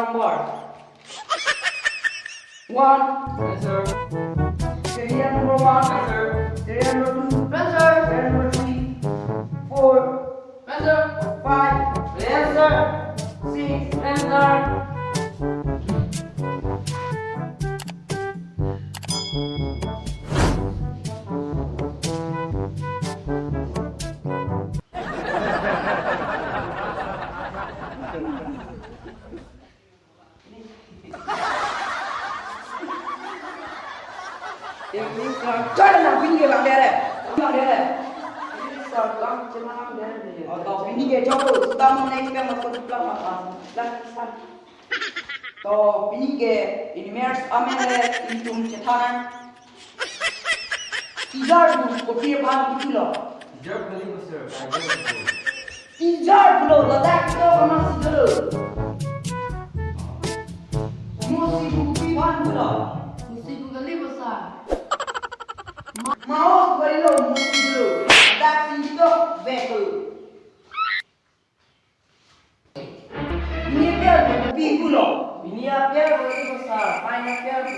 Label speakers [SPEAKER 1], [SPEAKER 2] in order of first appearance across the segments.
[SPEAKER 1] number? 1.
[SPEAKER 2] Yes, sir.
[SPEAKER 1] Area number 1.
[SPEAKER 2] Yes, sir.
[SPEAKER 1] Area number 2.
[SPEAKER 2] Yes, sir.
[SPEAKER 1] Area number 3. 4.
[SPEAKER 2] Yes, sir.
[SPEAKER 1] 5.
[SPEAKER 2] Yes, sir.
[SPEAKER 1] 6.
[SPEAKER 2] Yes, sir.
[SPEAKER 1] Trời nào pin kia bạn đè này. Bạn đè này. Sao con chưa mang đè này. Tao pin kia cho tôi. Tao mau naik ke masuk ke dalam apa. Lan san. To pin kia ini mers amene intum cetana. Tijar tu kopi bang gitu loh.
[SPEAKER 2] Jerk believe, sir. I don't know.
[SPEAKER 1] Tijar dulu, letak kita kena tidur. Mesti kopi bang dulu.
[SPEAKER 2] Mesti ku beli besar.
[SPEAKER 1] Mau beri lo mesti dulu. Letak kita betul. Ini biar kopi dulu.
[SPEAKER 2] Ini apa ya beli besar? Main apa ya tu?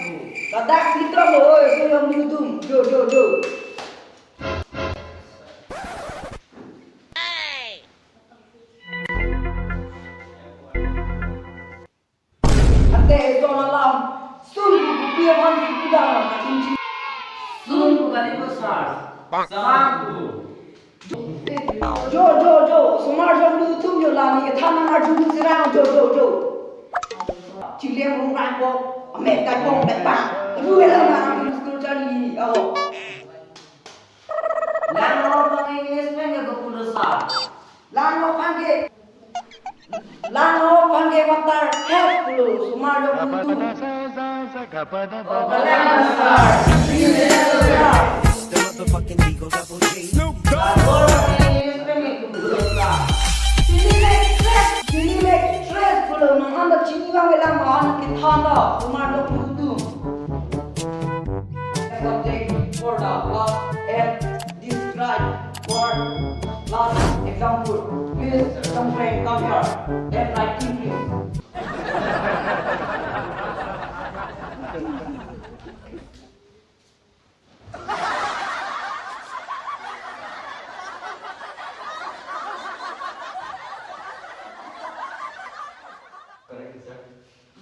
[SPEAKER 1] Letak kita lo, so yang dudung. Jo. Ate itu malam, sungguh kopi bang di dalam.
[SPEAKER 2] Sun ku beli besar. Satu.
[SPEAKER 1] Jo, semua orang dulu tu jo lah ni, kita nak dulu serang jo. Cilian rumah ko, amet kacang betang. Dulu lah nak sekolah cari, oh.
[SPEAKER 2] Lain orang bang English mana ke besar?
[SPEAKER 1] Lano panggil watar help dulu, semua orang dulu.
[SPEAKER 2] Oh, beli besar. Ini besar.
[SPEAKER 3] Motherfucking Eagle Double G.
[SPEAKER 2] Orang English mana ke besar?
[SPEAKER 1] Sini leg stress dulu, nang anda cini bang belang mana kita anda, semua orang dulu. Subject for the last and describe for last example. Please, some friend come here and write in please.
[SPEAKER 2] Correct, sir.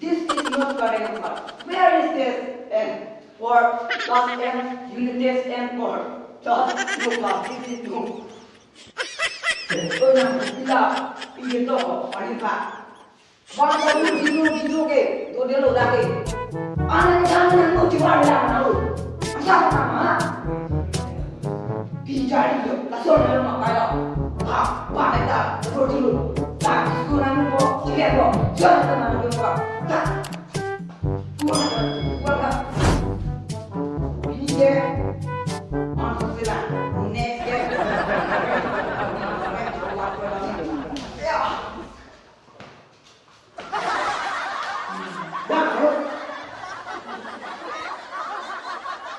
[SPEAKER 1] This is not correct, sir. Where is this N? For class N, unit test N for class no class. This is no. Yang tidak ingin tahu paling pak. Bangsa jiru ke, tu dia lo lagi. Anak jangan yang mau jual dah malu. Macam mana? Bicara itu, langsung dia nak kaya. Pak kita terus dulu. Tak, sekolah ni kok, cikgu kok, jangan tenang dulu kok. Tak, buat. Ini dia, masuk silat, next dia.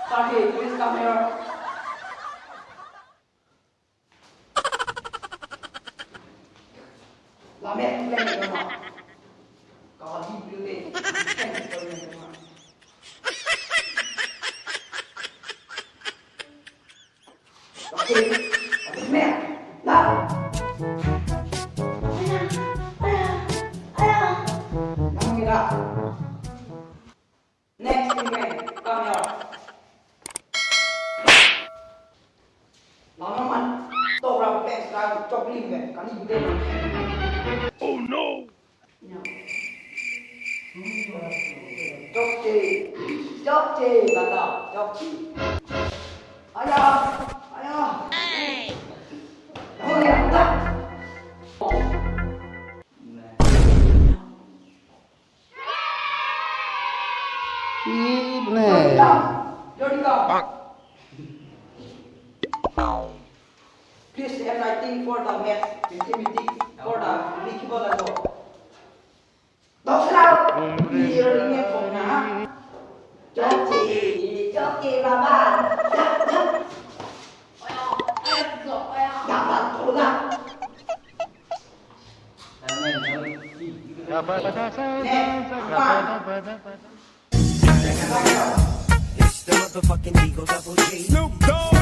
[SPEAKER 1] Sorry, please come here. Lamet plan ni rumah. Kalau di building, plan ni rumah. Okay, habis mer. Lah. Kamu kira. Next event, come here. Lama man, tahu berapa pes dah coklat kan? Kali gede.
[SPEAKER 3] Oh no!
[SPEAKER 1] Jokce, kata jokce. Ayah. Oh ya, tak. Jodi kau. Please am writing for the math, mathematics, for the legible and all. Đọc sao? Đi rồi nghe phòng hả? Cho chị và bạn. Dạ bạn thôi là.
[SPEAKER 3] It's the motherfucking Eagle Double G. Snoop Dogg.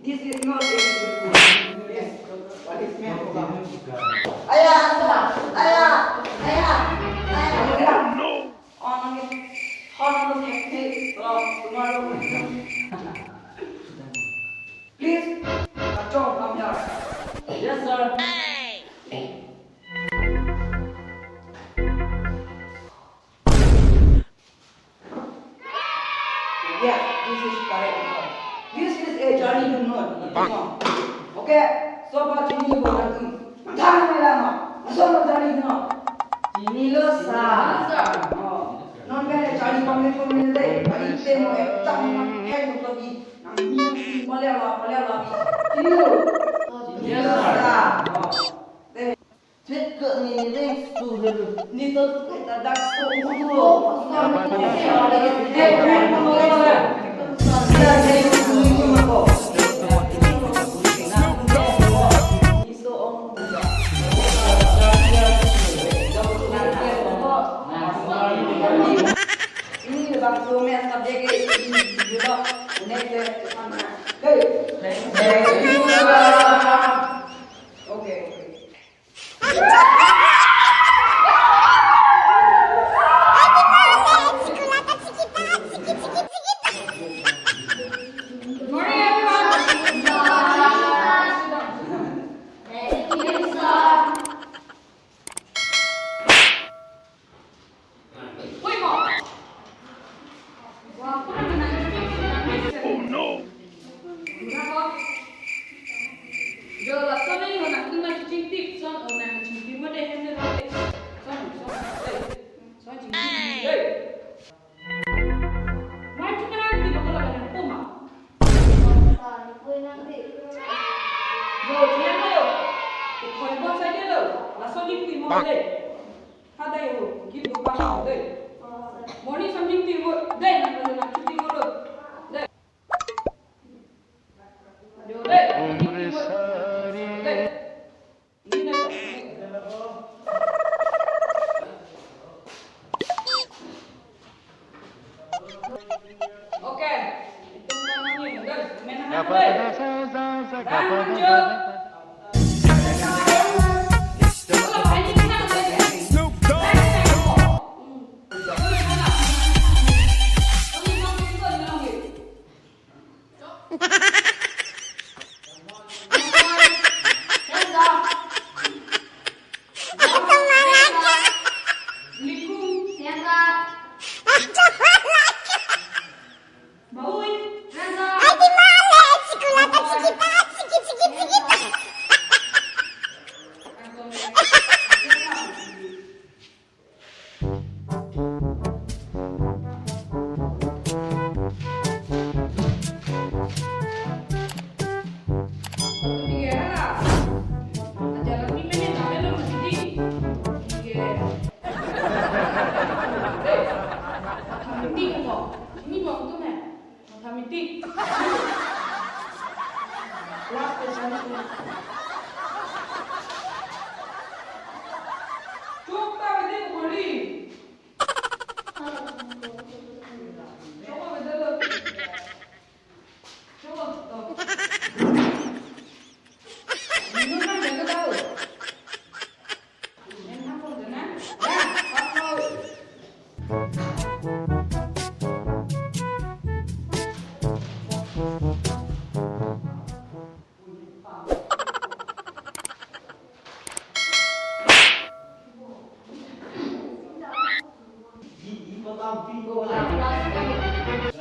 [SPEAKER 1] This is not what is meant for. Ayah.
[SPEAKER 3] No.
[SPEAKER 1] On the technique of tomorrow. Please, John, come here.
[SPEAKER 2] Yes, sir.
[SPEAKER 1] Yes, this is correct. This is a journey to know. Okay, so far ini bukan jangan lama. Asal journey to know.
[SPEAKER 2] Ini lo sah.
[SPEAKER 1] Non kan journey pamit deh. Ini temu ektam yang lagi. Ini Malayalam. Ini lo.
[SPEAKER 2] Yes, sir.
[SPEAKER 1] Cek ke ni sudah. Ni tu kita dah ini bang suami subjek ini juga next sama. Okay.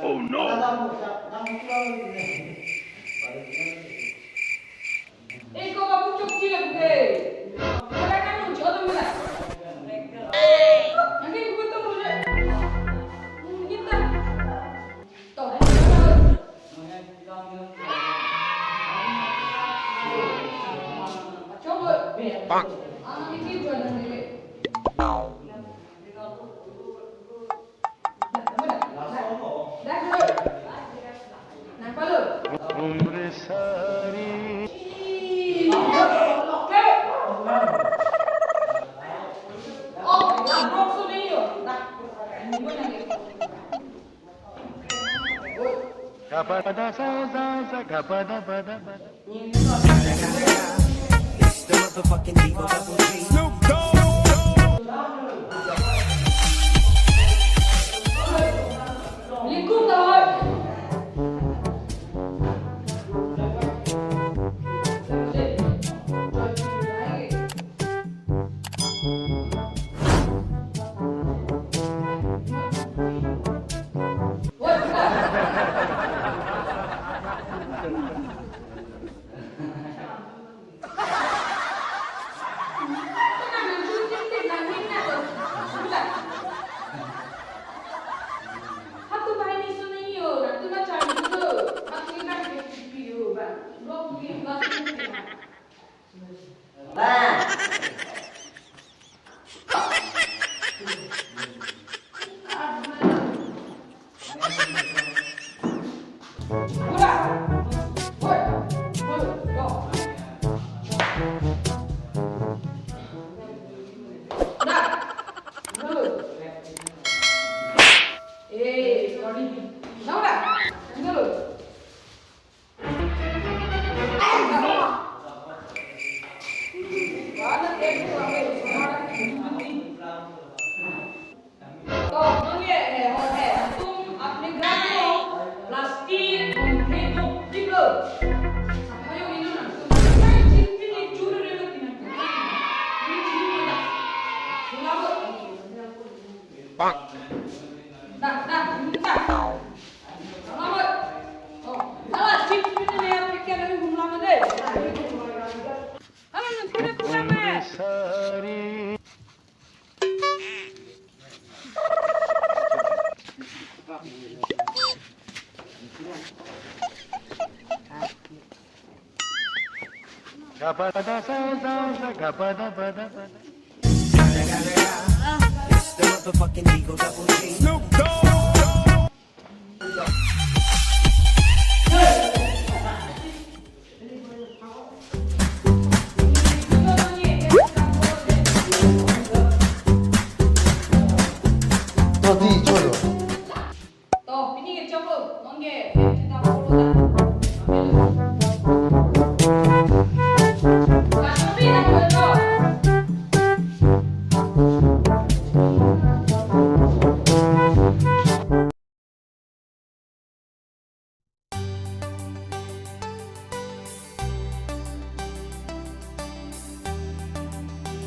[SPEAKER 3] Oh no.
[SPEAKER 1] Ikaw ba pucuk cilik ke? Kadang-kadang lu jodoh mana? Nanti aku ketemu deh. Kita. Toh. Coba.
[SPEAKER 3] Bang.
[SPEAKER 1] Anak ini jualan diri. Dah. Nampak lu?
[SPEAKER 3] It's the motherfucking Eagle Double G. Snoop Dogg.
[SPEAKER 2] Lingkung thôi.
[SPEAKER 3] It's the motherfucking Eagle Double G. Snoop Dogg.
[SPEAKER 4] 어디 줘요?
[SPEAKER 2] 또 비니게 접어 넘게.